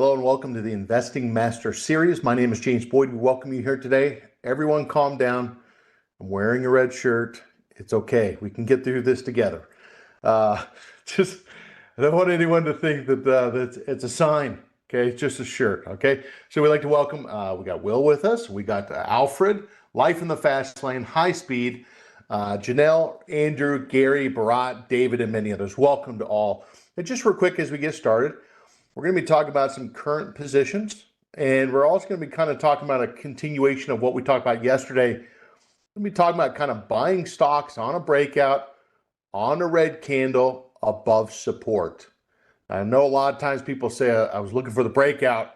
Hello and welcome to the Investing Master Series. My name is James Boyd. We welcome you here today. Everyone calm down. I'm wearing a red shirt. It's okay. We can get through this together. Uh, just, I don't want anyone to think that it's a sign. Okay, it's just a shirt. Okay, so we'd like to welcome, we got Will with us. We got Alfred, Life in the Fast Lane, High Speed, Janelle, Andrew, Gary, Barat, David, and many others. Welcome to all. And just real quick as we get started, we're going to be talking about some current positions, and we're also going to be kind of talking about a continuation of what we talked about yesterday. We're going to be talking about kind of buying stocks on a breakout, on a red candle above support. I know a lot of times people say, I was looking for the breakout,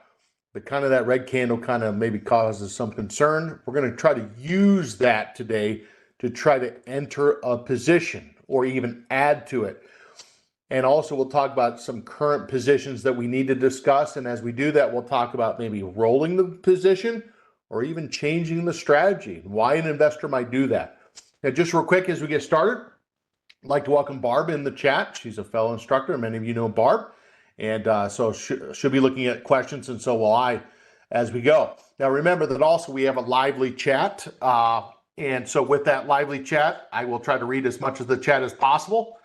but kind of that red candle kind of maybe causes some concern. We're going to try to use that today to try to enter a position or even add to it. And also we'll talk about some current positions that we need to discuss. And as we do that, we'll talk about maybe rolling the position or even changing the strategy, why an investor might do that. Now, just real quick as we get started, I'd like to welcome Barb in the chat. She's a fellow instructor. Many of you know Barb. And so she'll be looking at questions, and so will I as we go. Now, remember that also we have a lively chat. And so with that lively chat, I will try to read as much of the chat as possible.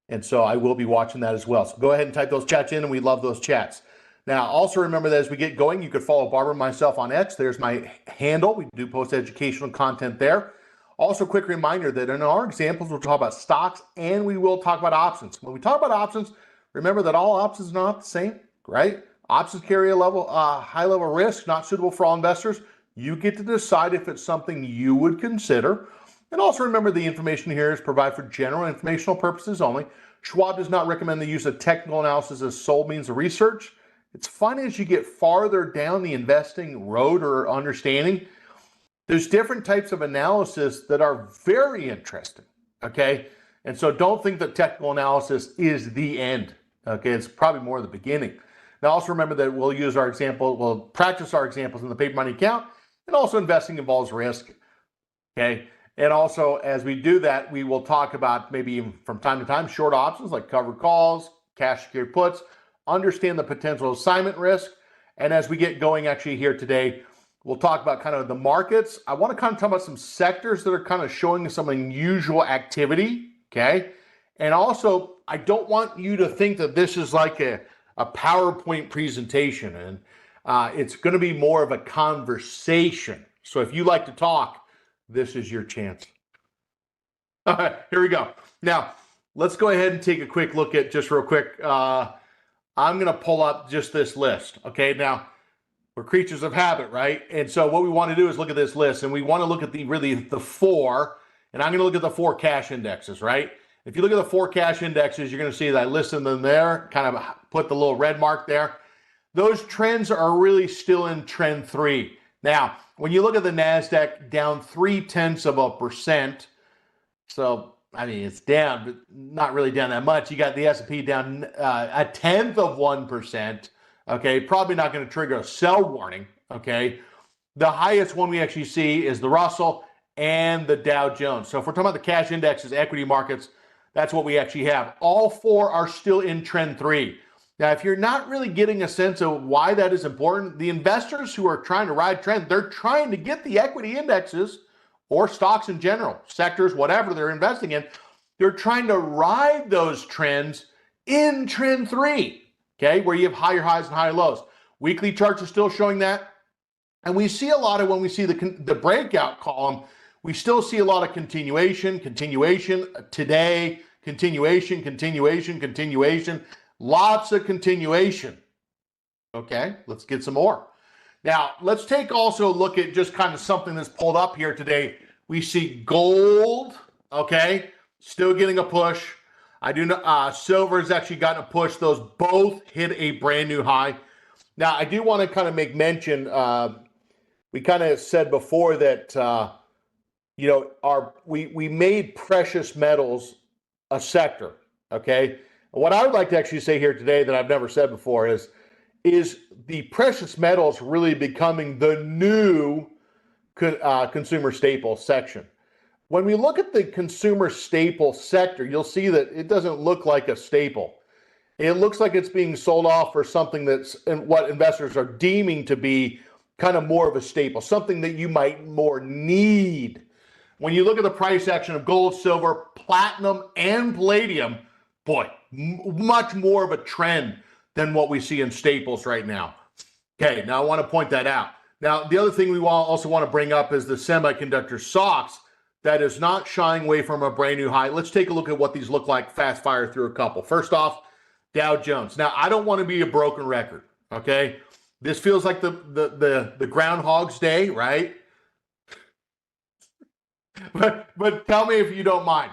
And so I will be watching that as well. So go ahead and type those chats in, and we love those chats. Now, also remember that as we get going, you could follow Barbara and myself on X. There's my handle. We do post educational content there. Also, quick reminder that in our examples, we'll talk about stocks and we will talk about options. When we talk about options, remember that all options are not the same, right? Options carry a high level risk, not suitable for all investors. You get to decide if it's something you would consider. And also remember the information here is provided for general informational purposes only. Schwab does not recommend the use of technical analysis as sole means of research. It's fun as you get farther down the investing road or understanding. There's different types of analysis that are very interesting, okay? And so don't think that technical analysis is the end, okay? It's probably more the beginning. Now also remember that we'll practice our examples in the paper money account, and also investing involves risk, okay? And also, as we do that, we will talk about maybe from time to time short options like covered calls, cash secured puts, understand the potential assignment risk. And as we get going actually here today, we'll talk about kind of the markets. I want to kind of talk about some sectors that are kind of showing some unusual activity, okay? And also, I don't want you to think that this is like a PowerPoint presentation, and it's going to be more of a conversation. So if you like to talk, this is your chance. All right, here we go. Now, let's go ahead and take a quick look at just real quick. I'm going to pull up just this list. Okay, now we're creatures of habit, right? And so what we want to do is look at this list, and we want to look at the four, and I'm going to look at the four cash indexes, right? If you look at the four cash indexes, you're going to see that I listed them there, kind of put the little red mark there. Those trends are really still in trend 3. Now, when you look at the NASDAQ, down 0.3%. So, I mean, it's down, but not really down that much. You got the S&P down 0.1%. Okay, probably not going to trigger a sell warning. Okay, the highest one we actually see is the Russell and the Dow Jones. So if we're talking about the cash indexes, equity markets, that's what we actually have. All four are still in trend 3. Now, if you're not really getting a sense of why that is important, the investors who are trying to ride trend, they're trying to get the equity indexes or stocks in general, sectors, whatever they're investing in, they're trying to ride those trends in trend 3, okay, where you have higher highs and higher lows. Weekly charts are still showing that. And we see a lot of, when we see the breakout column, we still see a lot of continuation today, continuation. Lots of continuation. Okay, let's get some more. Now, let's take also a look at just kind of something that's pulled up here today. We see gold, okay, still getting a push. I do know silver has actually gotten a push. Those both hit a brand new high. Now, I do want to kind of make mention, we kind of said before that, we made precious metals a sector, okay? What I would like to actually say here today that I've never said before is the precious metals really becoming the new consumer staple section. When we look at the consumer staple sector, you'll see that it doesn't look like a staple. It looks like it's being sold off for something that's what investors are deeming to be kind of more of a staple, something that you might more need. When you look at the price action of gold, silver, platinum, and palladium, boy, much more of a trend than what we see in staples right now. Okay, now I want to point that out. Now, the other thing we also want to bring up is the semiconductor stocks that is not shying away from a brand new high. Let's take a look at what these look like, fast fire through a couple. First off, Dow Jones. Now, I don't want to be a broken record, okay? This feels like the Groundhog's Day, right? But tell me if you don't mind.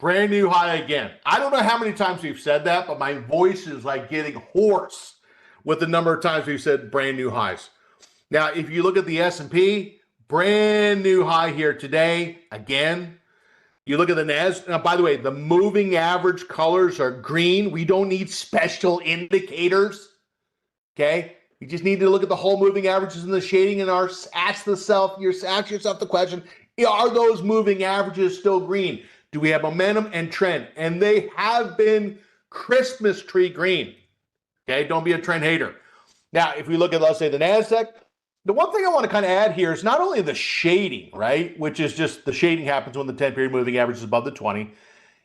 Brand new high again. I don't know how many times we've said that, but my voice is like getting hoarse with the number of times we've said brand new highs. Now, if you look at the S&P, brand new high here today, again. You look at the NASDAQ. Now, by the way, the moving average colors are green. We don't need special indicators, okay? You just need to look at the whole moving averages and the shading and ask yourself the question, are those moving averages still green? Do we have momentum and trend? And they have been Christmas tree green, okay? Don't be a trend hater. Now, if we look at, let's say, the NASDAQ, the one thing I want to kind of add here is not only the shading, right, which is just the shading happens when the 10-period moving average is above the 20.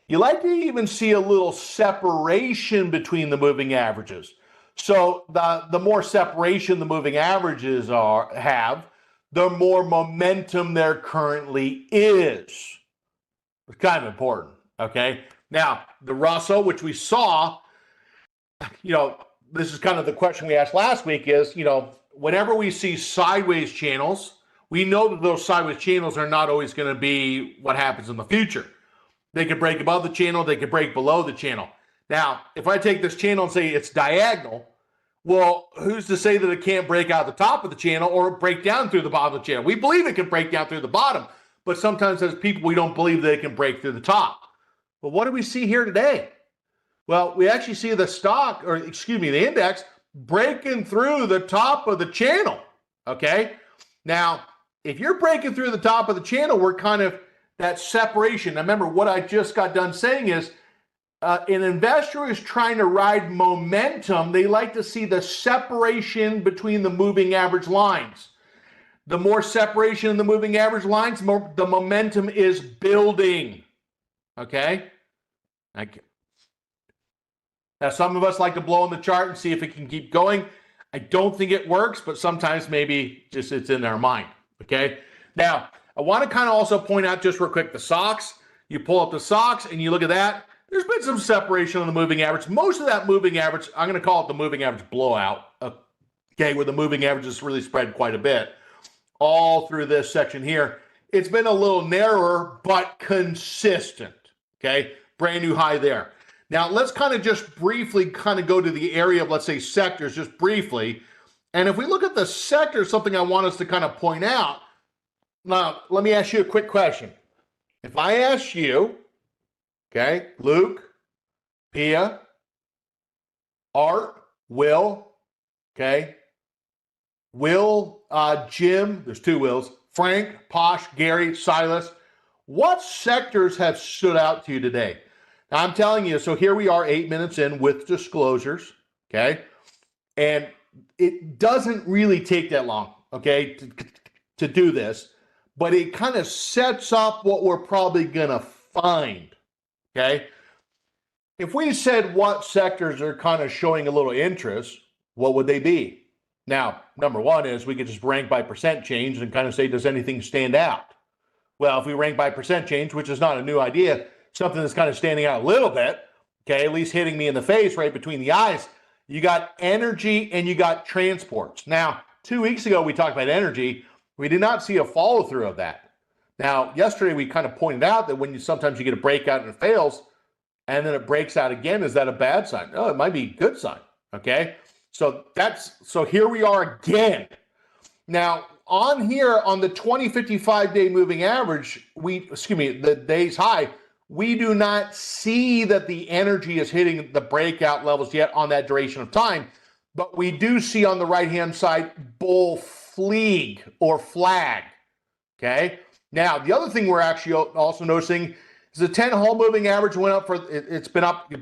You like to even see a little separation between the moving averages. So the more separation the moving averages have, the more momentum there currently is. It's kind of important, okay? Now, the Russell, which we saw, this is kind of the question we asked last week is, whenever we see sideways channels, we know that those sideways channels are not always going to be what happens in the future. They could break above the channel, they could break below the channel. Now, if I take this channel and say it's diagonal, well, who's to say that it can't break out the top of the channel or break down through the bottom of the channel? We believe it can break down through the bottom, but sometimes as people, we don't believe that it can break through the top. But what do we see here today? Well, we actually see the index breaking through the top of the channel, okay? Now, if you're breaking through the top of the channel, we're kind of that separation. Now, remember, what I just got done saying is an investor is trying to ride momentum. They like to see the separation between the moving average lines. The more separation in the moving average lines, the momentum is building, okay? Now, some of us like to blow on the chart and see if it can keep going. I don't think it works, but sometimes maybe just it's in our mind, okay? Now, I want to kind of also point out just real quick the SOX. You pull up the SOX and you look at that. There's been some separation on the moving average. Most of that moving average, I'm going to call it the moving average blowout, okay, where the moving average is really spread quite a bit all through this section here. It's been a little narrower, but consistent, okay? Brand new high there. Now, let's kind of just briefly kind of go to the area of, let's say, sectors, just briefly. And if we look at the sectors, something I want us to kind of point out. Now, let me ask you a quick question. If I ask you, okay, Luke, Pia, Art, Will, okay, Will, Jim, there's two Wills, Frank, Posh, Gary, Silas, what sectors have stood out to you today? Now, I'm telling you, so here we are 8 minutes in with disclosures, okay? And it doesn't really take that long, okay, to do this, but it kind of sets up what we're probably going to find, okay? If we said what sectors are kind of showing a little interest, what would they be? Now, number one is we could just rank by percent change and kind of say, does anything stand out? Well, if we rank by percent change, which is not a new idea, something that's kind of standing out a little bit, okay, at least hitting me in the face right between the eyes, you got energy and you got transports. Now, 2 weeks ago, we talked about energy. We did not see a follow through of that. Now, yesterday, we kind of pointed out that when sometimes you get a breakout and it fails, and then it breaks out again, is that a bad sign? No, it might be a good sign, okay? So here we are again. Now, on here, on the 20-55-day moving average, the day's high, we do not see that the energy is hitting the breakout levels yet on that duration of time, but we do see on the right-hand side bull flag or flag, okay? Now, the other thing we're actually also noticing is the 10-hole moving average went up it's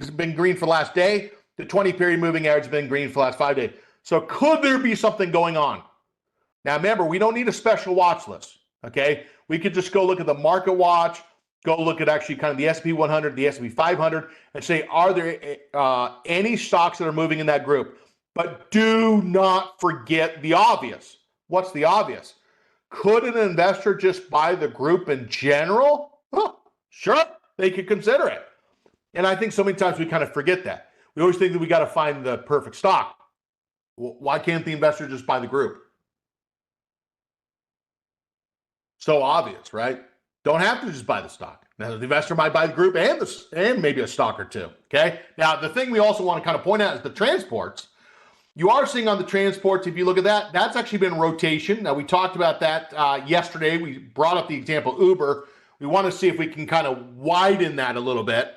been green for the last day. The 20 period moving average has been green for the last 5 days. So could there be something going on? Now remember, we don't need a special watch list, okay? We could just go look at the market watch, go look at actually kind of the S&P 100, the S&P 500, and say, are there any stocks that are moving in that group? But do not forget the obvious. What's the obvious? Could an investor just buy the group in general? Sure, they could consider it. And I think so many times we kind of forget that. We always think that we got to find the perfect stock. Well, why can't the investor just buy the group? So obvious, right? Don't have to just buy the stock. Now, the investor might buy the group and maybe a stock or two, okay? Now, the thing we also want to kind of point out is the transports. You are seeing on the transports, if you look at that, that's actually been rotation. Now, we talked about that yesterday. We brought up the example Uber. We want to see if we can kind of widen that a little bit.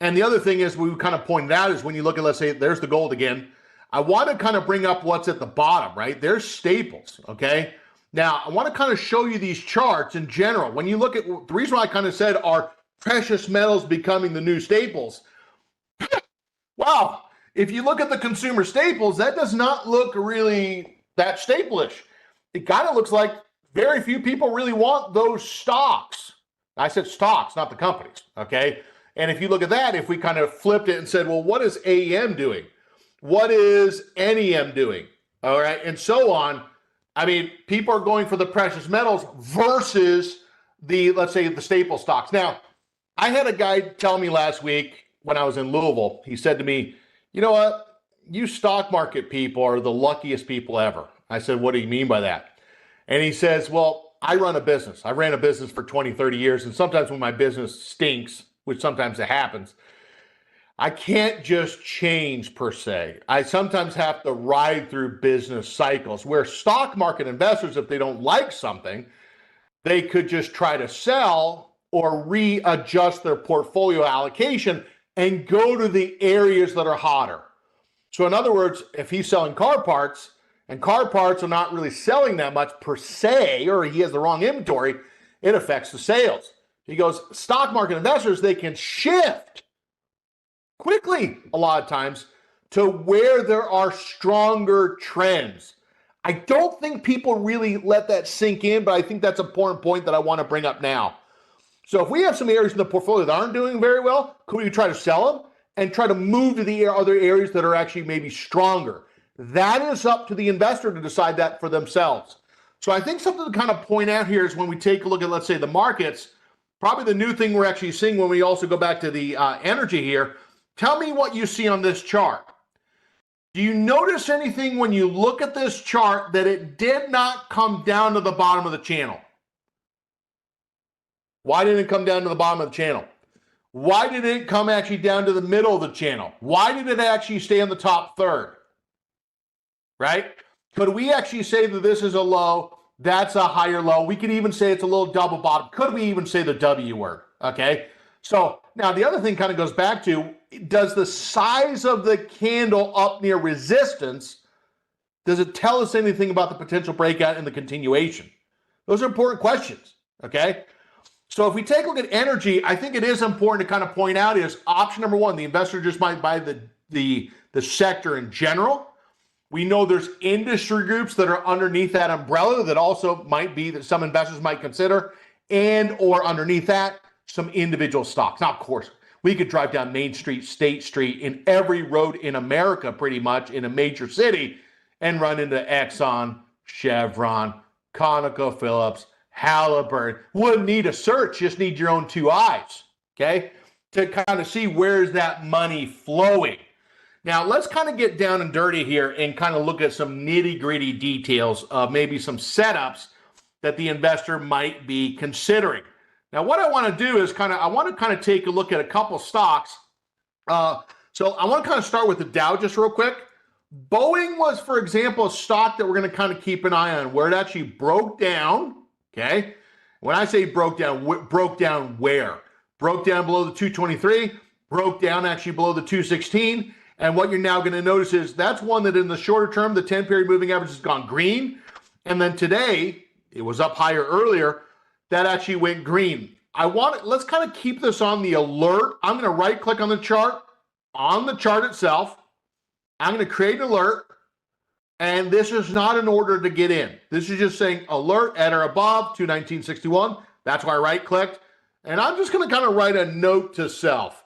And the other thing is we kind of pointed out is when you look at, let's say, there's the gold again. I want to kind of bring up what's at the bottom, right? There's staples, okay? Now, I want to kind of show you these charts in general. When you look at, the reason why I kind of said are precious metals becoming the new staples? Wow, if you look at the consumer staples, that does not look really that staple-ish. It kind of looks like very few people really want those stocks. I said stocks, not the companies, okay? And if you look at that, if we kind of flipped it and said, well, what is AEM doing? What is NEM doing? All right, and so on. I mean, people are going for the precious metals versus the, let's say, the staple stocks. Now, I had a guy tell me last week when I was in Louisville, he said to me, you know what? You stock market people are the luckiest people ever. I said, what do you mean by that? And he says, well, I run a business. I ran a business for 20, 30 years. And sometimes when my business stinks, which sometimes it happens, I can't just change per se. I sometimes have to ride through business cycles where stock market investors, if they don't like something, they could just try to sell or readjust their portfolio allocation and go to the areas that are hotter. So in other words, if he's selling car parts and car parts are not really selling that much per se, or he has the wrong inventory, it affects the sales. He goes, stock market investors, they can shift quickly a lot of times to where there are stronger trends. I don't think people really let that sink in, but I think that's an important point that I want to bring up now. So if we have some areas in the portfolio that aren't doing very well, could we try to sell them and try to move to the other areas that are actually maybe stronger? That is up to the investor to decide that for themselves. So I think something to kind of point out here is when we take a look at, let's say, the markets, probably the new thing we're actually seeing when we also go back to the energy here. Tell me what you see on this chart. Do you notice anything when you look at this chart that it did not come down to the bottom of the channel? Why didn't it come down to the bottom of the channel? Why did it come actually down to the middle of the channel? Why did it actually stay on the top third? Right? Could we actually say that this is a low, that's a higher low? We could even say it's a little double bottom. Could we even say the W word? Okay. So now the other thing kind of goes back to, does the size of the candle up near resistance, does it tell us anything about the potential breakout and the continuation? Those are important questions, okay? So if we take a look at energy, I think it is important to kind of point out is option number one, the investor just might buy the sector in general. We know there's industry groups that are underneath that umbrella that also might be that some investors might consider, and or underneath that, some individual stocks. Now, of course, we could drive down Main Street, State Street, in every road in America, pretty much, in a major city, and run into Exxon, Chevron, ConocoPhillips, Halliburton. Wouldn't need a search, just need your own two eyes, okay, to kind of see where's that money flowing. Now, let's kind of get down and dirty here and kind of look at some nitty-gritty details of maybe some setups that the investor might be considering. Now, what I want to do is I want to take a look at a couple stocks. So I want to kind of start with the Dow just real quick. Boeing was, for example, a stock that we're going to kind of keep an eye on, where it actually broke down, okay? When I say broke down where? Broke down below the 223, broke down actually below the 216, and what you're now going to notice is that's one that in the shorter term, the 10-period moving average has gone green, and then today, it was up higher earlier, that actually went green. Let's kind of keep this on the alert. I'm going to right click on the chart itself. I'm going to create an alert. And this is not an order to get in. This is just saying alert at or above 219.61. That's why I right clicked. And I'm just going to kind of write a note to self.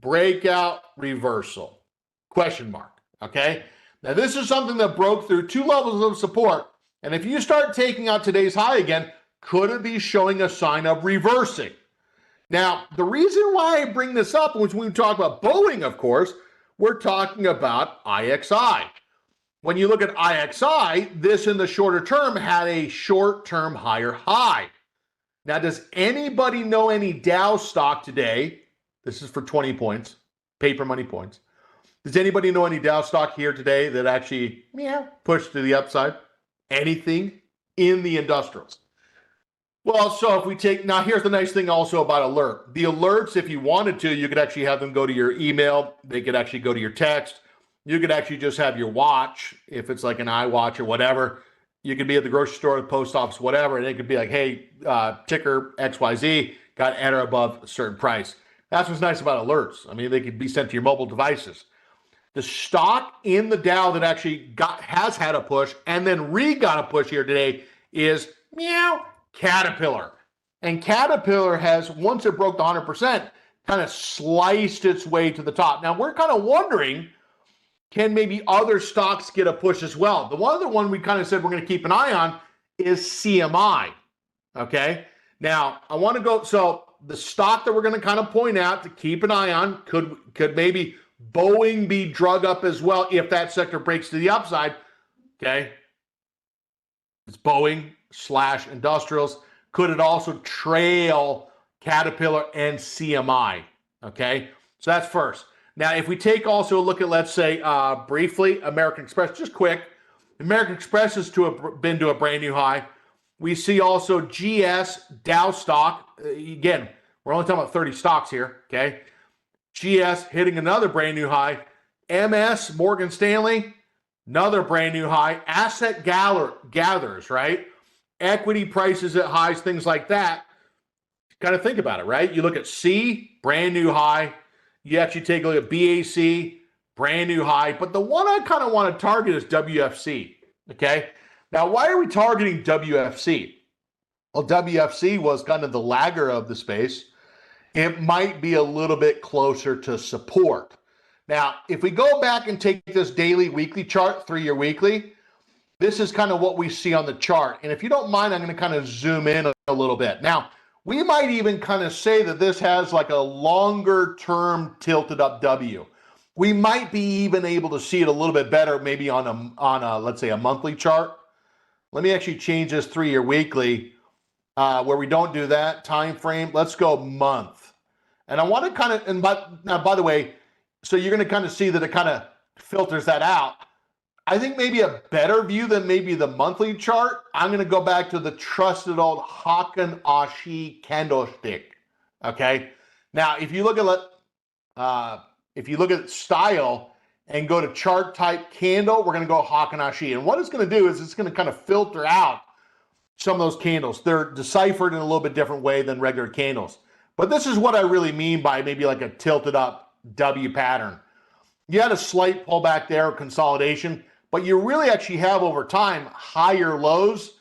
Breakout reversal. Question mark. Okay. Now this is something that broke through 2 levels of support. And if you start taking out today's high again, could it be showing a sign of reversing? Now, the reason why I bring this up, which when we talk about Boeing, of course, we're talking about IXI. When you look at IXI, this in the shorter term had a short-term higher high. Now, does anybody know any Dow stock today? This is for 20 points, paper money points. Does anybody know any Dow stock here today that actually pushed to the upside? Anything in the industrials? Well, so if we take, now here's the nice thing also about alert. The alerts, if you wanted to, you could actually have them go to your email. They could actually go to your text. You could actually just have your watch, if it's like an iWatch or whatever. You could be at the grocery store, the post office, whatever, and it could be like, hey, ticker XYZ got at or above a certain price. That's what's nice about alerts. I mean, they could be sent to your mobile devices. The stock in the Dow that actually has had a push and then got a push here today is Caterpillar. And Caterpillar has, once it broke the 100%, kind of sliced its way to the top. Now, we're kind of wondering, can maybe other stocks get a push as well? The other one we kind of said we're going to keep an eye on is CMI. Okay. Now, I want to go, so the stock that we're going to kind of point out to keep an eye on, could maybe Boeing be drug up as well if that sector breaks to the upside? Okay. It's Boeing / industrials. Could it also trail Caterpillar and CMI? Okay. So that's first. Now, if we take also a look at, let's say, briefly, American Express, just quick. American Express has been to a brand new high. We see also GS, Dow stock. Again, we're only talking about 30 stocks here, okay? GS hitting another brand new high. MS, Morgan Stanley, another brand new high. Asset gatherers, right? Equity prices at highs, things like that. Kind of think about it, right? You look at C, brand new high. You actually take a look at BAC, brand new high. But the one I kind of want to target is WFC, okay? Now, why are we targeting WFC? Well, WFC was kind of the lagger of the space. It might be a little bit closer to support. Now, if we go back and take this daily, weekly chart, 3-year weekly, this is kind of what we see on the chart. And if you don't mind, I'm going to kind of zoom in a little bit. Now, we might even kind of say that this has like a longer term tilted up W. We might be even able to see it a little bit better maybe on a let's say a monthly chart. Let me actually change this 3-year weekly where we don't do that time frame. Let's go month. And I want to kind of, and by the way, so you're going to kind of see that it kind of filters that out. I think maybe a better view than maybe the monthly chart, I'm going to go back to the trusted old Heikin Ashi candlestick. Okay. Now, if you look at style and go to chart type candle, we're going to go Heikin Ashi. And what it's going to do is it's going to kind of filter out some of those candles. They're deciphered in a little bit different way than regular candles. But this is what I really mean by maybe like a tilted up W pattern. You had a slight pullback there, consolidation, but you really actually have over time higher lows.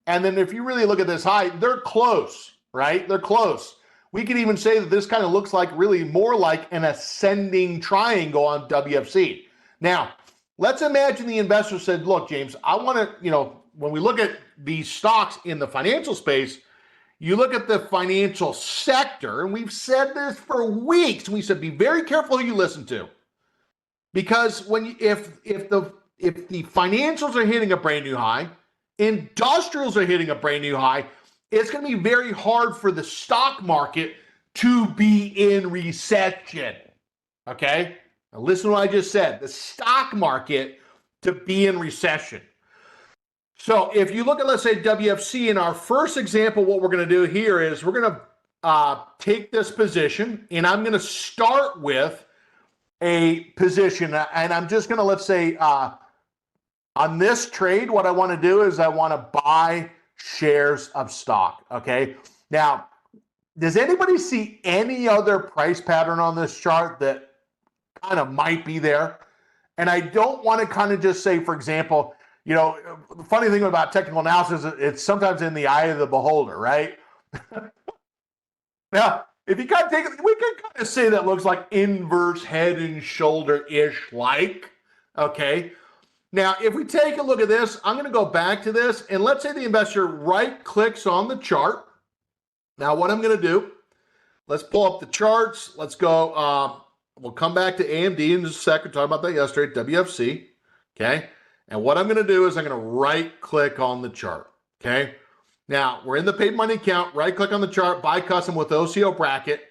And then if you really look at this high, they're close, right? They're close. We could even say that this kind of looks like really more like an ascending triangle on WFC. Now, let's imagine the investor said, look, James, I want to, when we look at these stocks in the financial space, you look at the financial sector, and we've said this for weeks, and we said, be very careful who you listen to. Because if the financials are hitting a brand new high, industrials are hitting a brand new high, it's going to be very hard for the stock market to be in recession. Okay? Now listen to what I just said. The stock market to be in recession. So if you look at, let's say, WFC, in our first example, what we're going to do here is we're going to take this position, and I'm going to start with a position, and I'm just going to, let's say, on this trade, what I want to do is I want to buy shares of stock, okay? Now, does anybody see any other price pattern on this chart that kind of might be there? And I don't want to kind of just say, for example, the funny thing about technical analysis, it's sometimes in the eye of the beholder, right? Now, if you kind of take it, we can kind of say that looks like inverse head and shoulder-ish like, okay? Now, if we take a look at this, I'm going to go back to this, and let's say the investor right-clicks on the chart. Now, what I'm going to do, let's pull up the charts. Let's go, we'll come back to AMD in just a second, talked about that yesterday, WFC, okay? And what I'm going to do is I'm going to right-click on the chart, okay? Now, we're in the paid money account, right-click on the chart, buy custom with OCO bracket,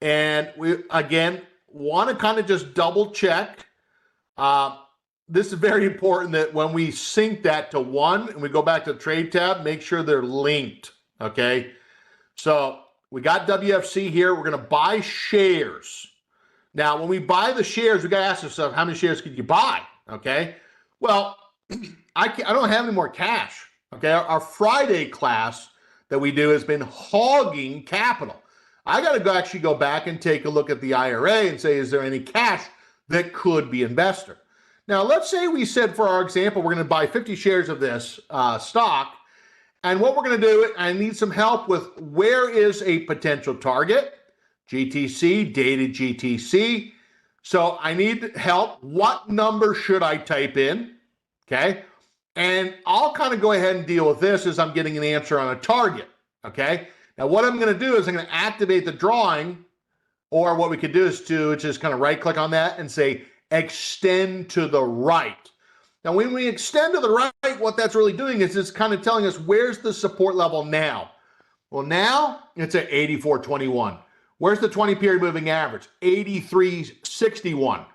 and we, again, want to kind of just double-check. This is very important that when we sync that to one and we go back to the trade tab, make sure they're linked, okay? So we got WFC here. We're going to buy shares. Now, when we buy the shares, we got to ask ourselves, how many shares could you buy, okay? Well, I don't have any more cash. Okay, our Friday class that we do has been hogging capital. I got to actually go back and take a look at the IRA and say, is there any cash that could be invested? Now, let's say we said, for our example, we're going to buy 50 shares of this stock. And what we're going to do, I need some help with where is a potential target, GTC, dated GTC. So I need help. What number should I type in? Okay. And I'll kind of go ahead and deal with this as I'm getting an answer on a target, okay? Now, what I'm going to do is I'm going to activate the drawing, or what we could do is to just kind of right-click on that and say, extend to the right. Now, when we extend to the right, what that's really doing is it's kind of telling us where's the support level now. Well, now it's at 84.21. Where's the 20-period moving average? 83.61.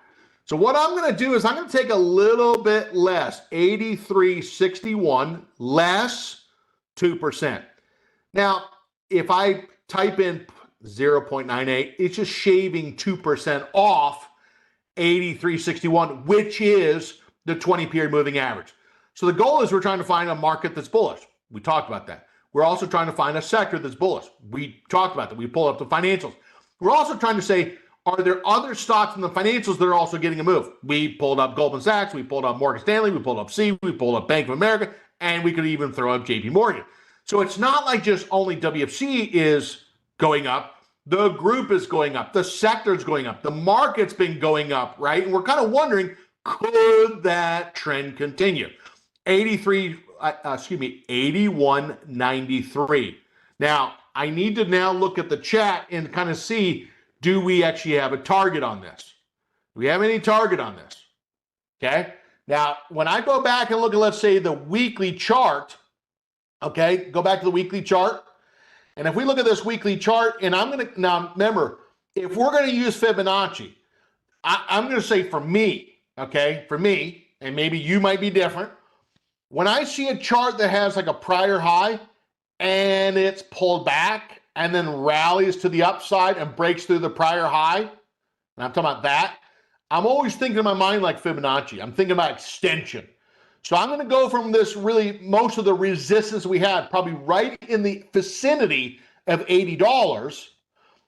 So what I'm going to do is I'm going to take a little bit less, 83.61 less 2%. Now, if I type in 0.98, it's just shaving 2% off 83.61, which is the 20-period moving average. So the goal is we're trying to find a market that's bullish. We talked about that. We're also trying to find a sector that's bullish. We talked about that. We pulled up the financials. We're also trying to say, are there other stocks in the financials that are also getting a move? We pulled up Goldman Sachs, we pulled up Morgan Stanley, we pulled up C, we pulled up Bank of America, and we could even throw up JP Morgan. So it's not like just only WFC is going up. The group is going up. The sector is going up. The market's been going up, right? And we're kind of wondering, could that trend continue? 81.93. Now, I need to now look at the chat and kind of see, do we actually have a target on this? Do we have any target on this? Okay. Now, when I go back and look at, let's say, the weekly chart, okay, go back to the weekly chart. And if we look at this weekly chart, and I'm going to, now remember, if we're going to use Fibonacci, I'm going to say for me, okay, for me, and maybe you might be different, when I see a chart that has like a prior high and it's pulled back and then rallies to the upside and breaks through the prior high, and I'm talking about that, I'm always thinking in my mind like Fibonacci. I'm thinking about extension. So I'm going to go from this really, most of the resistance we had, probably right in the vicinity of $80.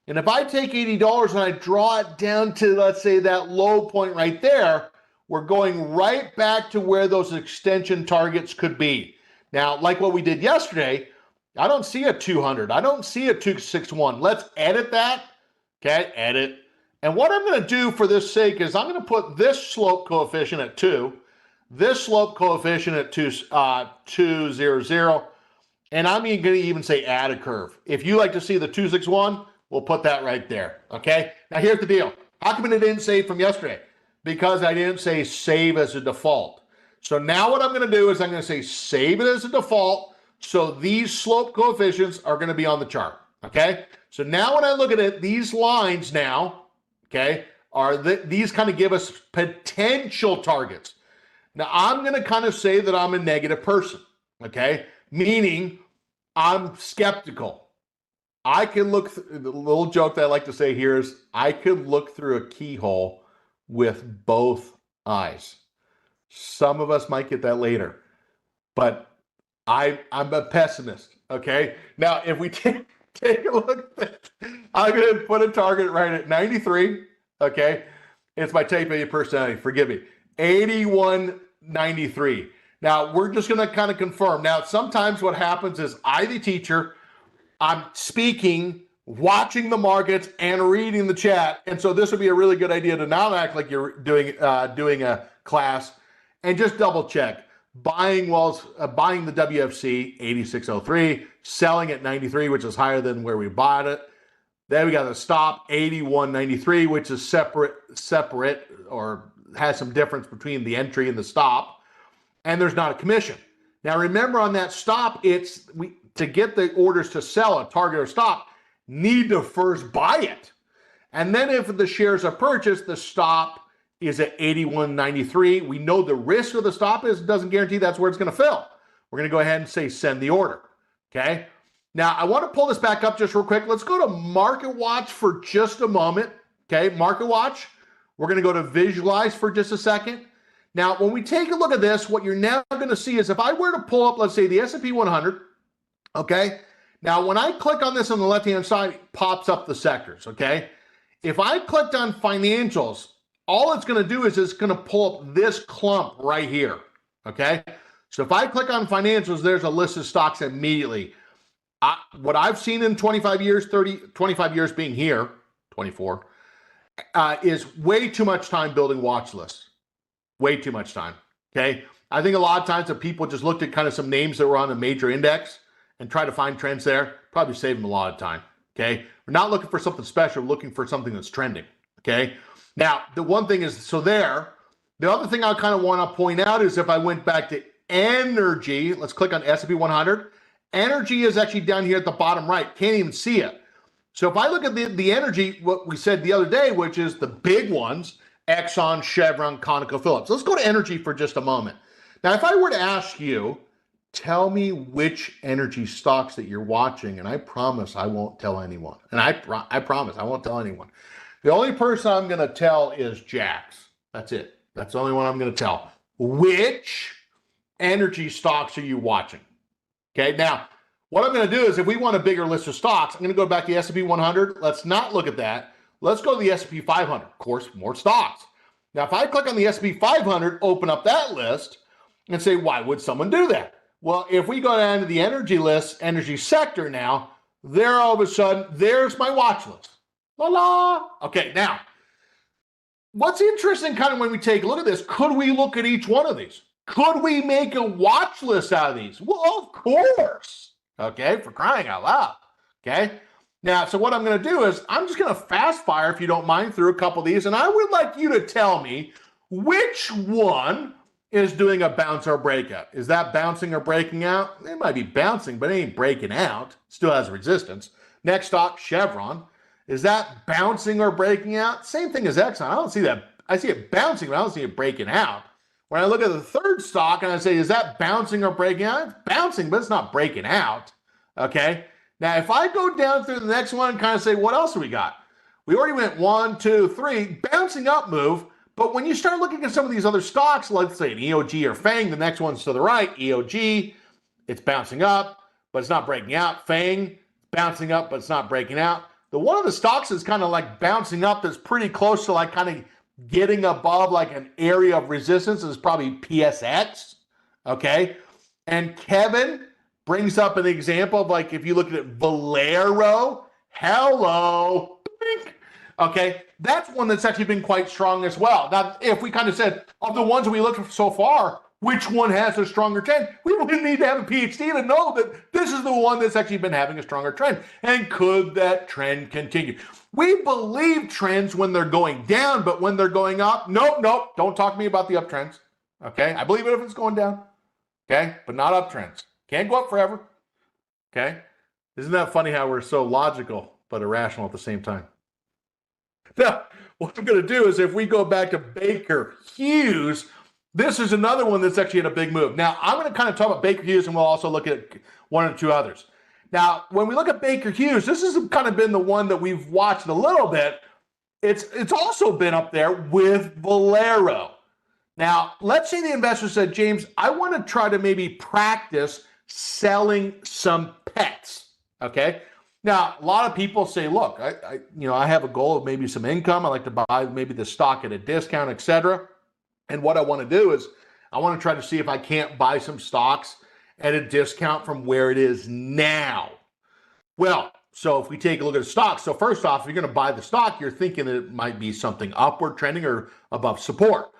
And if I take $80 and I draw it down to, let's say, that low point right there, we're going right back to where those extension targets could be. Now, like what we did yesterday, I don't see a 200. I don't see a 261. Let's edit that. Okay, edit. And what I'm going to do for this sake is I'm going to put this slope coefficient at 2, this slope coefficient at 200, and I'm going to even say add a curve. If you like to see the 261, we'll put that right there. Okay, now here's the deal. How come it didn't save from yesterday? Because I didn't say save as a default. So now what I'm going to do is I'm going to say save it as a default. So these slope coefficients are going to be on the chart, okay? So now when I look at it, these lines now, okay, these kind of give us potential targets. Now I'm going to kind of say that I'm a negative person, okay? Meaning I'm skeptical. I can look, the little joke that I like to say here is I could look through a keyhole with both eyes. Some of us might get that later, but I'm a pessimist, okay? Now, if we take a look at this, I'm going to put a target right at 93, okay? It's my type A personality, forgive me. 81.93. Now, we're just going to kind of confirm. Now, sometimes what happens is I, the teacher, I'm speaking, watching the markets, and reading the chat. And so this would be a really good idea to not act like you're doing a class and just double check. Buying the WFC 86.03, selling at 93, which is higher than where we bought it. Then we got the stop 81.93, which is separate or has some difference between the entry and the stop. And there's not a commission. Now remember, on that stop, to get the orders to sell a target or stop, need to first buy it. And then if the shares are purchased, the stop is at 81.93. We know the risk of the stop doesn't guarantee that's where it's going to fill. We're going to go ahead and say send the order. Okay. Now I want to pull this back up just real quick. Let's go to Market Watch for just a moment. Okay. Market Watch. We're going to go to Visualize for just a second. Now, when we take a look at this, what you're now going to see is if I were to pull up, let's say the S&P 100. Okay. Now, when I click on this on the left-hand side, it pops up the sectors. Okay. If I clicked on financials, all it's going to do is it's going to pull up this clump right here. Okay. So if I click on financials, there's a list of stocks immediately. What I've seen in 25 years, 25 years being here, 24, is way too much time building watch lists. Way too much time. Okay. I think a lot of times that people just looked at kind of some names that were on a major index and try to find trends there, probably save them a lot of time. Okay. We're not looking for something special, we're looking for something that's trending. Okay. Now, the one thing is, the other thing I kind of want to point out is if I went back to energy, let's click on S&P 100. Energy is actually down here at the bottom right. Can't even see it. So if I look at the energy, what we said the other day, which is the big ones, Exxon, Chevron, ConocoPhillips. Let's go to energy for just a moment. Now, if I were to ask you, tell me which energy stocks that you're watching, and I promise I won't tell anyone. And I promise I won't tell anyone. The only person I'm going to tell is Jax. That's it. That's the only one I'm going to tell. Which energy stocks are you watching? Okay, now, what I'm going to do is if we want a bigger list of stocks, I'm going to go back to the S&P 100. Let's not look at that. Let's go to the S&P 500. Of course, more stocks. Now, if I click on the S&P 500, open up that list, and say, why would someone do that? Well, if we go down to the energy list, energy sector now, there all of a sudden, there's my watch list. La la. Okay, now, what's interesting kind of when we take a look at this, could we look at each one of these? Could we make a watch list out of these? Well, of course. Okay, for crying out loud. Okay. Now, so what I'm going to do is I'm just going to fast fire, if you don't mind, through a couple of these, and I would like you to tell me which one is doing a bounce or breakout. Is that bouncing or breaking out? It might be bouncing, but it ain't breaking out. Still has resistance. Next stock, Chevron. Is that bouncing or breaking out? Same thing as Exxon. I don't see that. I see it bouncing, but I don't see it breaking out. When I look at the third stock and I say, is that bouncing or breaking out? It's bouncing, but it's not breaking out. Okay. Now, if I go down through the next one and kind of say, what else do we got? We already went 1, 2, 3, bouncing up move. But when you start looking at some of these other stocks, let's say an EOG or FANG, the next one's to the right, EOG, it's bouncing up, but it's not breaking out. FANG, bouncing up, but it's not breaking out. The one of the stocks is kind of like bouncing up that's pretty close to like kind of getting above like an area of resistance is probably PSX. Okay. And Kevin brings up an example of like, if you look at Valero, hello, okay, that's one that's actually been quite strong as well. Now, if we kind of said, of the ones we looked at so far, which one has a stronger trend? We wouldn't need to have a PhD to know that this is the one that's actually been having a stronger trend. And could that trend continue? We believe trends when they're going down, but when they're going up, nope, don't talk to me about the uptrends. Okay, I believe it if it's going down. Okay, but not uptrends. Can't go up forever. Okay, isn't that funny how we're so logical but irrational at the same time? Now, what I'm going to do is if we go back to Baker Hughes, this is another one that's actually had a big move. Now, I'm going to kind of talk about Baker Hughes, and we'll also look at one or two others. Now, when we look at Baker Hughes, this has kind of been the one that we've watched a little bit. It's also been up there with Valero. Now, let's say the investor said, James, I want to try to maybe practice selling some pets, okay? Now, a lot of people say, look, I have a goal of maybe some income. I like to buy maybe the stock at a discount, etc. And what I want to do is I want to try to see if I can't buy some stocks at a discount from where it is now. Well, so if we take a look at the stock, so first off, if you're going to buy the stock, you're thinking that it might be something upward trending or above support.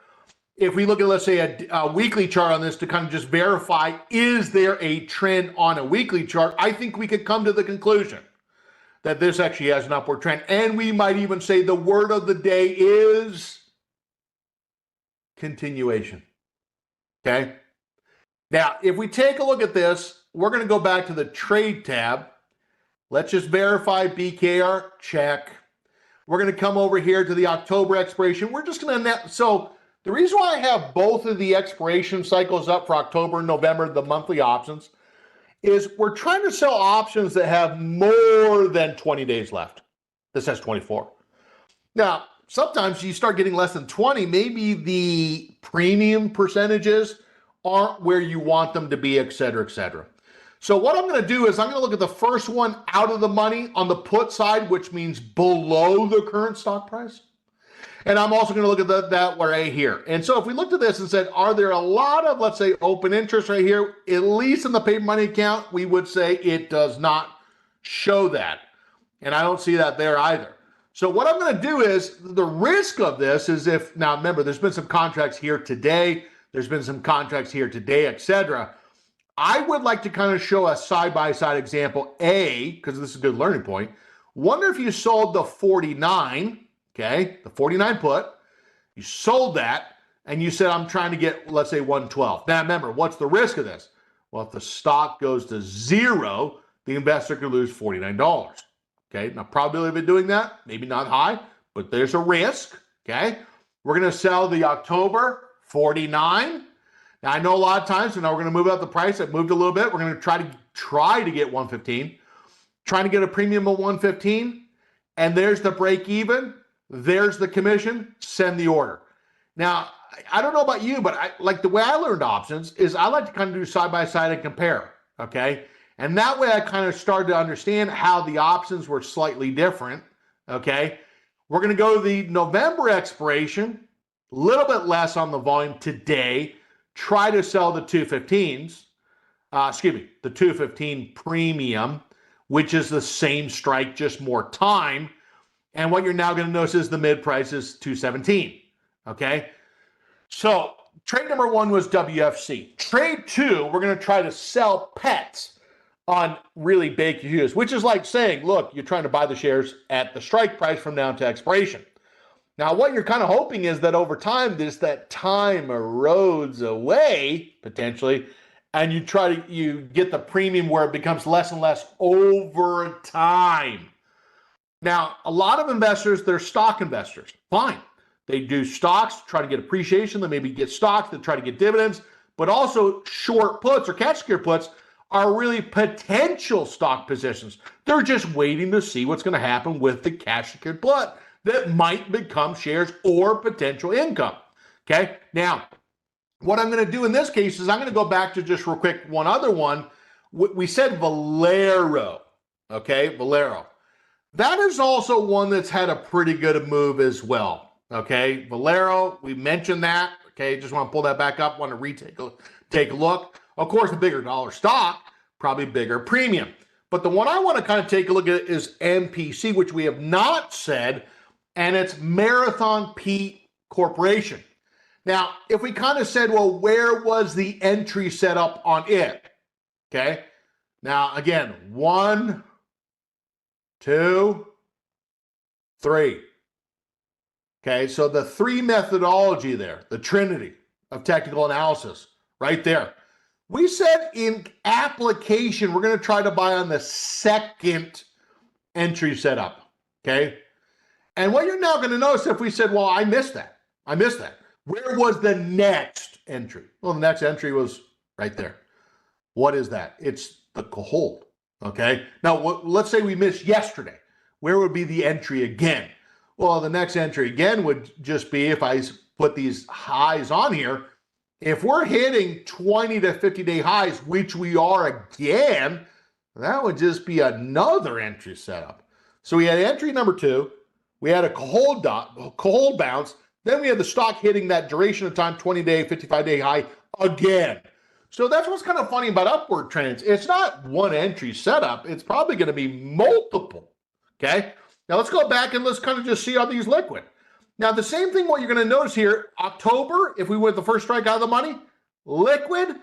If we look at, let's say, a weekly chart on this to kind of just verify, is there a trend on a weekly chart? I think we could come to the conclusion that this actually has an upward trend. And we might even say the word of the day is continuation. Okay. Now, if we take a look at this, we're going to go back to the trade tab. Let's just verify BKR, check. We're going to come over here to the October expiration. We're just going to, so the reason why I have both of the expiration cycles up for October and November, the monthly options, is we're trying to sell options that have more than 20 days left. This has 24. Now, sometimes you start getting less than 20, maybe the premium percentages aren't where you want them to be, et cetera, et cetera. So what I'm going to do is I'm going to look at the first one out of the money on the put side, which means below the current stock price. And I'm also going to look at that right here. And so if we looked at this and said, are there a lot of, let's say, open interest right here, at least in the paper money account, we would say it does not show that. And I don't see that there either. So what I'm going to do is the risk of this is if, now remember, there's been some contracts here today, there's been some contracts here today, et cetera. I would like to kind of show a side-by-side example, because this is a good learning point. Wonder if you sold the 49, okay, the 49 put, you sold that, and you said, I'm trying to get, let's say, 112. Now, remember, what's the risk of this? Well, if the stock goes to zero, the investor could lose $49. Okay, now probability of it doing that, maybe not high, but there's a risk, okay? We're going to sell the October 49. Now, I know a lot of times, and now we're going to move up the price. It moved a little bit. We're going to try to get 115, trying to get a premium of 115, and there's the break even. There's the commission, send the order. Now, I don't know about you, but like the way I learned options is I like to kind of do side by side and compare, okay? And that way I kind of started to understand how the options were slightly different, okay? We're going to go to the November expiration, a little bit less on the volume today, try to sell the 215s, the 215 premium, which is the same strike, just more time. And what you're now going to notice is the mid price is 217. Okay. So trade number one was WFC. Trade two, we're going to try to sell pets on really big hues, which is like saying, look, you're trying to buy the shares at the strike price from now to expiration. Now, what you're kind of hoping is that over time, that time erodes away potentially, and you get the premium where it becomes less and less over time. Now, a lot of investors, they're stock investors. Fine. They do stocks, try to get appreciation. They maybe get stocks, they try to get dividends, but also short puts or cash secure puts are really potential stock positions. They're just waiting to see what's going to happen with the cash secured put that might become shares or potential income. Okay. Now, what I'm going to do in this case is I'm going to go back to just real quick one other one. We said Valero. Okay. Valero. That is also one that's had a pretty good move as well. Okay. Valero, we mentioned that. Okay. Just want to pull that back up. Want to take a look. Of course, a bigger dollar stock, probably bigger premium. But the one I want to kind of take a look at is MPC, which we have not said, and it's Marathon Peat Corporation. Now, if we kind of said, well, where was the entry set up on it? Okay. Now, again, 1, 2, 3. Okay. So the 3 methodology there, the trinity of technical analysis right there. We said in application, we're going to try to buy on the second entry setup. Okay. And what you're now going to notice if we said, well, I missed that. Where was the next entry? Well, the next entry was right there. What is that? It's the hold. Okay. Now, let's say we missed yesterday. Where would be the entry again? Well, the next entry again would just be if I put these highs on here. If we're hitting 20 to 50-day highs, which we are again, that would just be another entry setup. So we had entry number 2. We had a cold bounce. Then we have the stock hitting that duration of time, 20-day, 55-day high again. So that's what's kind of funny about upward trends. It's not one entry setup. It's probably going to be multiple. Okay. Now let's go back and let's kind of just see how these liquid. Now the same thing, what you're going to notice here, October, if we went the first strike out of the money, liquid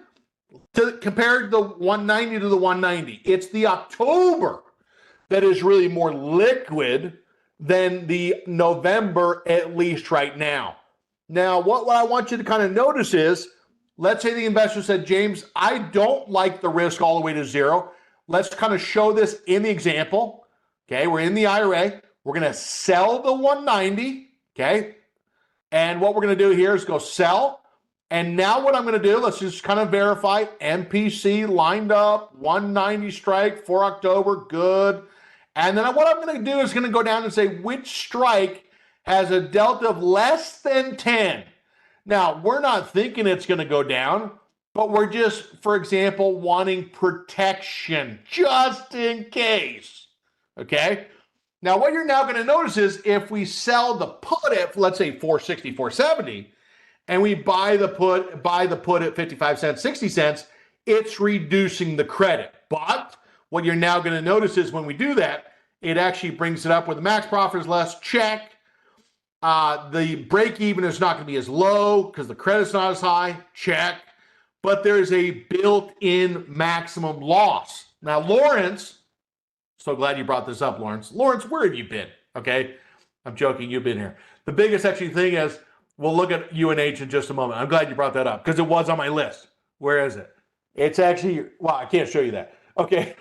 compared the 190 to the 190. It's the October that is really more liquid than the November, at least right now. Now, what I want you to kind of notice is, let's say the investor said, James, I don't like the risk all the way to zero. Let's kind of show this in the example. Okay, we're in the IRA. We're going to sell the 190. Okay, and what we're going to do here is go sell. And now what I'm going to do, let's just kind of verify MPC lined up, 190 strike for October, good. And then what I'm going to do is going to go down and say which strike has a delta of less than 10. Now, we're not thinking it's going to go down, but we're just, for example, wanting protection just in case. Okay? Now, what you're now going to notice is if we sell the put at, let's say, 460, 470, and we buy the put at 55 cents, 60 cents, it's reducing the credit. But what you're now going to notice is when we do that, it actually brings it up where the max profit is less, check. The break even is not going to be as low because the credit's not as high, check. But there's a built-in maximum loss. Now, Lawrence, so glad you brought this up, Lawrence. Lawrence, where have you been? Okay, I'm joking, you've been here. The biggest actually thing is, we'll look at UNH in just a moment. I'm glad you brought that up because it was on my list. Where is it? It's actually, well, I can't show you that. Okay.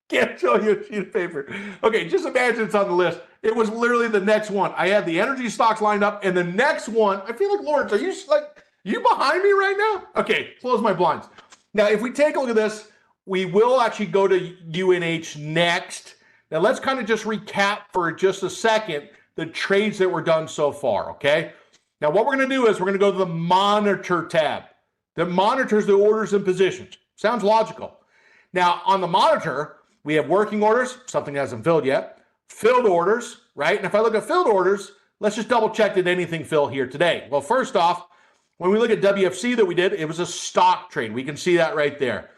Can't show you a sheet of paper. Okay, just imagine it's on the list. It was literally the next one. I had the energy stocks lined up, and the next one, I feel like, Lawrence, are you behind me right now? Okay, close my blinds. Now, if we take a look at this, we will actually go to UNH next. Now, let's kind of just recap for just a second the trades that were done so far, okay? Now, what we're going to do is we're going to go to the Monitor tab that monitors the orders and positions. Sounds logical. Now, on the Monitor, we have working orders, something that hasn't filled yet, filled orders, right? And if I look at filled orders, let's just double check, did anything fill here today? Well, first off, when we look at WFC that we did, it was a stock trade. We can see that right there.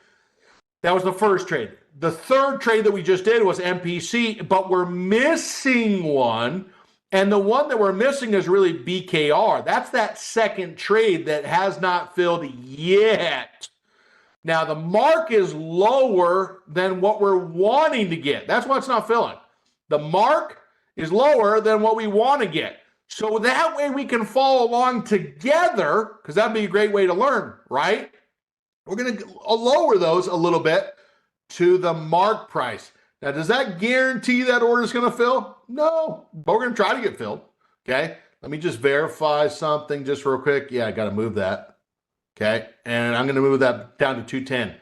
That was the first trade. The third trade that we just did was MPC, but we're missing one. And the one that we're missing is really BKR. That's that second trade that has not filled yet. Now, the mark is lower than what we're wanting to get. That's why it's not filling. The mark is lower than what we want to get. So that way we can follow along together, because that'd be a great way to learn, right? We're going to lower those a little bit to the mark price. Now, does that guarantee that order is going to fill? No, but we're going to try to get filled, okay? Let me just verify something just real quick. Yeah, I got to move that. Okay, and I'm going to move that down to 210.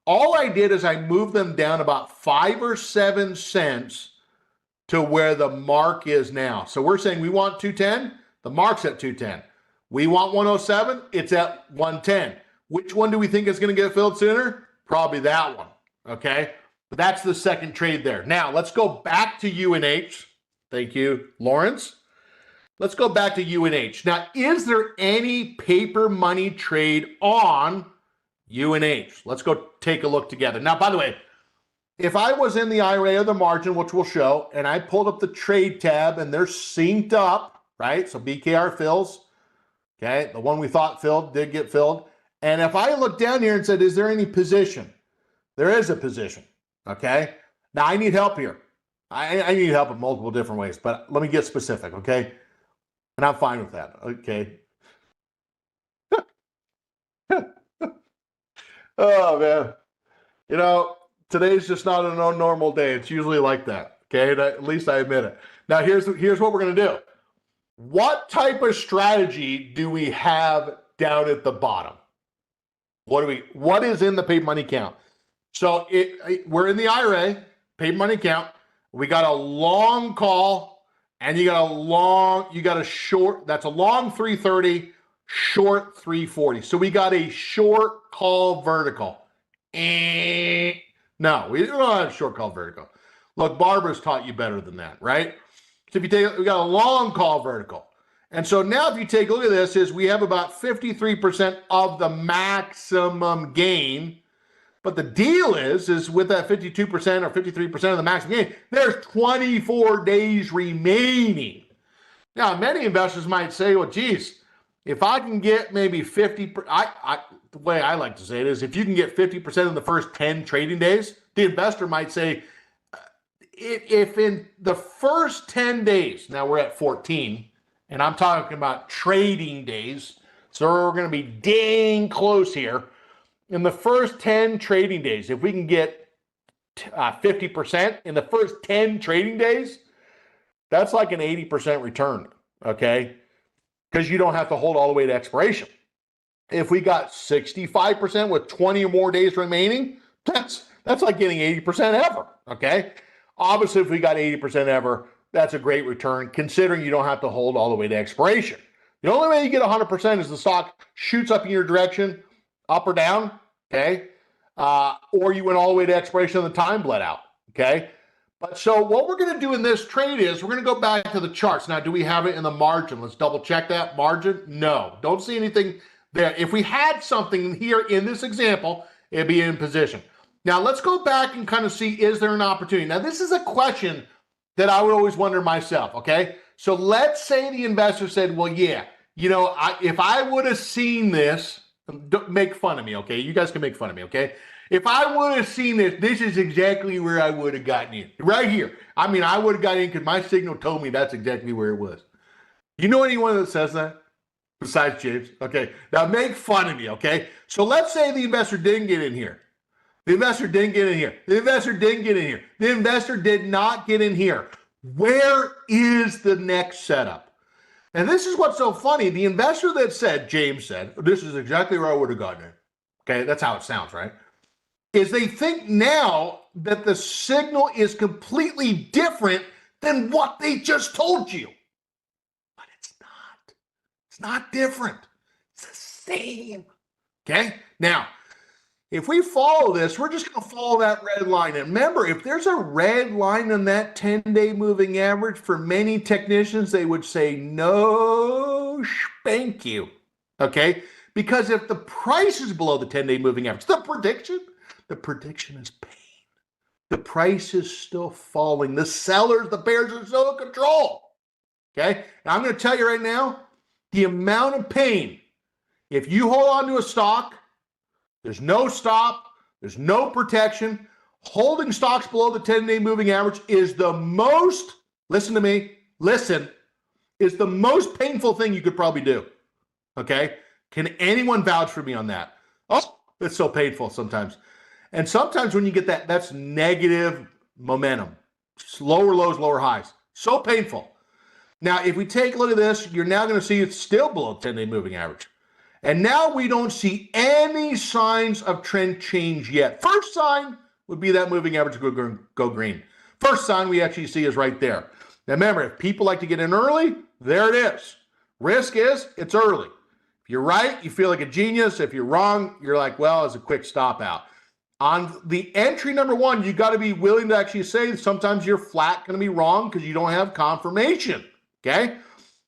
All I did is I moved them down about 5 or 7 cents to where the mark is now. So we're saying we want 210, the mark's at 210. We want 107, it's at 110. Which one do we think is going to get filled sooner? Probably that one, okay? But that's the second trade there. Now, let's go back to UNH. Thank you, Lawrence. Let's go back to UNH. Now, is there any paper money trade on UNH? Let's go take a look together. Now, by the way, if I was in the IRA or the margin, which we'll show, and I pulled up the trade tab and they're synced up, right? So BKR fills, okay? The one we thought filled did get filled. And if I look down here and said, is there any position? There is a position, okay? Now, I need help here. I need help in multiple different ways, but let me get specific, okay? And I'm fine with that, okay? Oh, man. You know, today's just not a normal day. It's usually like that, okay? At least I admit it. Now, here's what we're going to do. What type of strategy do we have down at the bottom? What is in the paper money account? So we're in the IRA, paper money account. We got a long call. And you got a short, that's a long 330, short 340. So we got a short call vertical. No, we don't have short call vertical. Look, Barbara's taught you better than that, right? So if you take, we got a long call vertical. And so now if you take a look at this, is we have about 53% of the maximum gain. But the deal is with that 52% or 53% of the maximum gain, there's 24 days remaining. Now, many investors might say, well, geez, if I can get maybe 50, the way I like to say it is, if you can get 50% in the first 10 trading days, the investor might say, if in the first 10 days, now we're at 14, and I'm talking about trading days, so we're going to be dang close here. In the first 10 trading days, if we can get 50% in the first 10 trading days, that's like an 80% return, okay? Because you don't have to hold all the way to expiration. If we got 65% with 20 or more days remaining, that's like getting 80% ever, okay? Obviously, if we got 80% ever, that's a great return, considering you don't have to hold all the way to expiration. The only way you get 100% is the stock shoots up in your direction, up or down, okay? Or you went all the way to expiration and the time bled out, okay? But so what we're going to do in this trade is we're going to go back to the charts. Now, do we have it in the margin? Let's double check that. Margin? No. Don't see anything there. If we had something here in this example, it'd be in position. Now, let's go back and kind of see, is there an opportunity? Now, this is a question that I would always wonder myself, okay? So let's say the investor said, well, yeah, you know, if I would have seen this, don't make fun of me, okay? You guys can make fun of me, okay? If I would have seen this, this is exactly where I would have gotten in. Right here. I mean, I would have gotten in because my signal told me that's exactly where it was. You know anyone that says that? Besides James? Okay. Now make fun of me, okay? So let's say the investor didn't get in here. The investor didn't get in here. The investor didn't get in here. The investor did not get in here. Where is the next setup? And this is what's so funny. The investor that said, James said, this is exactly where I would have gotten in. Okay, that's how it sounds, right? Is they think now that the signal is completely different than what they just told you. But it's not. It's not different. It's the same. Okay? Now, if we follow this, we're just going to follow that red line. And remember, if there's a red line on that 10-day moving average, for many technicians, they would say, no, spank you. Okay? Because if the price is below the 10-day moving average, the prediction is pain. The price is still falling. The sellers, the bears are still in control. Okay? And I'm going to tell you right now, the amount of pain, if you hold on to a stock, there's no stop, there's no protection, holding stocks below the 10-day moving average is the most, listen to me, listen, is the most painful thing you could probably do. Okay? Can anyone vouch for me on that? Oh, it's so painful sometimes. And sometimes when you get that, that's negative momentum. Lower lows, lower highs. So painful. Now, if we take a look at this, you're now going to see it's still below 10-day moving average. And now we don't see any signs of trend change yet. First sign would be that moving average go green. First sign we actually see is right there. Now remember, if people like to get in early, there it is. Risk is, it's early. If you're right, you feel like a genius. If you're wrong, you're like, well, it's a quick stop out. On the entry number one, you got to be willing to actually say sometimes you're flat going to be wrong because you don't have confirmation, okay?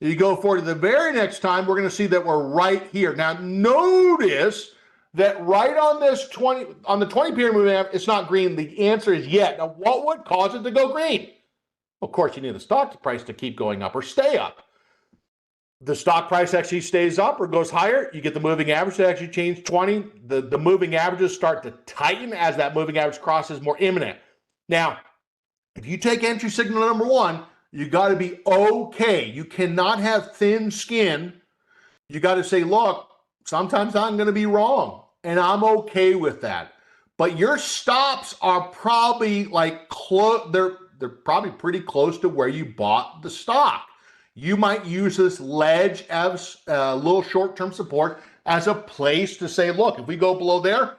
You go forward to the very next time, we're going to see that we're right here. Now, notice that right on this 20, on the 20-period moving average, it's not green. The answer is yet. Now, what would cause it to go green? Of course, you need the stock price to keep going up or stay up. The stock price actually stays up or goes higher, you get the moving average to actually change 20. The moving averages start to tighten as that moving average crosses more imminent. Now, if you take entry signal number one, you got to be okay. You cannot have thin skin. You got to say, look, sometimes I'm going to be wrong, and I'm okay with that. But your stops are probably like close. They're probably pretty close to where you bought the stock. You might use this ledge as a little short-term support as a place to say, look, if we go below there,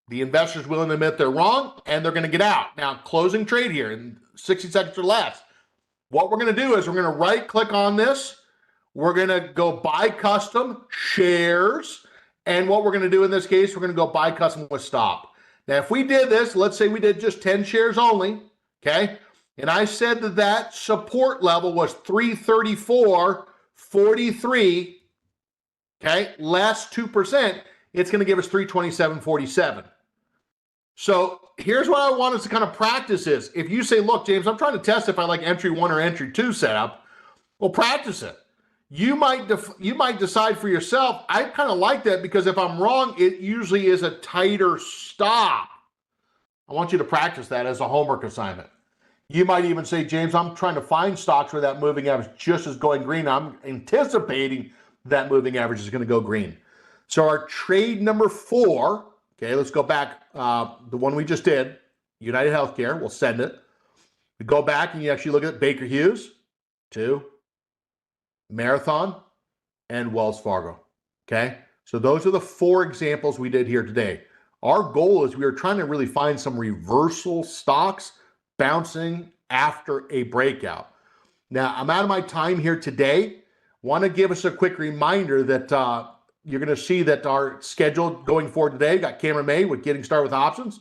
the investor's willing to admit they're wrong, and they're going to get out. Now, closing trade here in 60 seconds or less. What we're going to do is we're going to right-click on this. We're going to go buy custom shares. And what we're going to do in this case, we're going to go buy custom with stop. Now, if we did this, let's say we did just 10 shares only, okay? And I said that that support level was 334 43, okay, less 2%, it's going to give us 327.47. So here's what I want us to kind of practice is, if you say, look, James, I'm trying to test if I like entry 1 or entry 2 setup, well, practice it. You might decide for yourself, I kind of like that because if I'm wrong, it usually is a tighter stop. I want you to practice that as a homework assignment. You might even say, James, I'm trying to find stocks where that moving average just is going green. I'm anticipating that moving average is going to go green. So our trade number 4, okay, let's go back. The one we just did, United Healthcare, we'll send it. We go back and you actually look at Baker Hughes, 2, Marathon, and Wells Fargo, okay? So those are the 4 examples we did here today. Our goal is we are trying to really find some reversal stocks bouncing after a breakout. Now, I'm out of my time here today. Want to give us a quick reminder that you're going to see that our schedule going forward today got Cameron May with Getting Started with Options.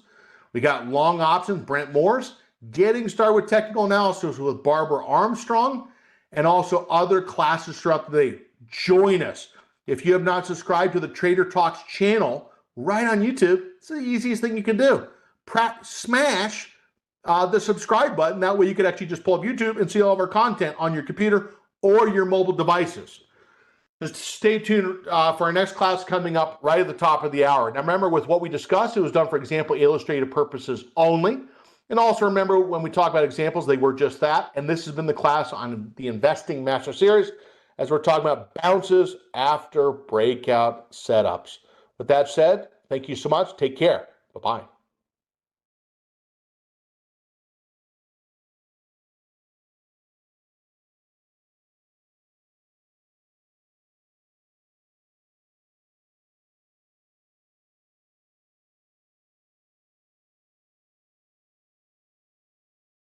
We got long options, Brent Morris, Getting Started with Technical Analysis with Barbara Armstrong, and also other classes throughout the day. Join us. If you have not subscribed to the Trader Talks channel right on YouTube, it's the easiest thing you can do. Smash the subscribe button. That way you can actually just pull up YouTube and see all of our content on your computer or your mobile devices. Just stay tuned for our next class coming up right at the top of the hour. Now remember, with what we discussed, it was done for example illustrative purposes only. And also remember, when we talk about examples, they were just that. And this has been the class on the Investing Master Series, as we're talking about bounces after breakout setups. With that said, thank you so much. Take care. Bye-bye.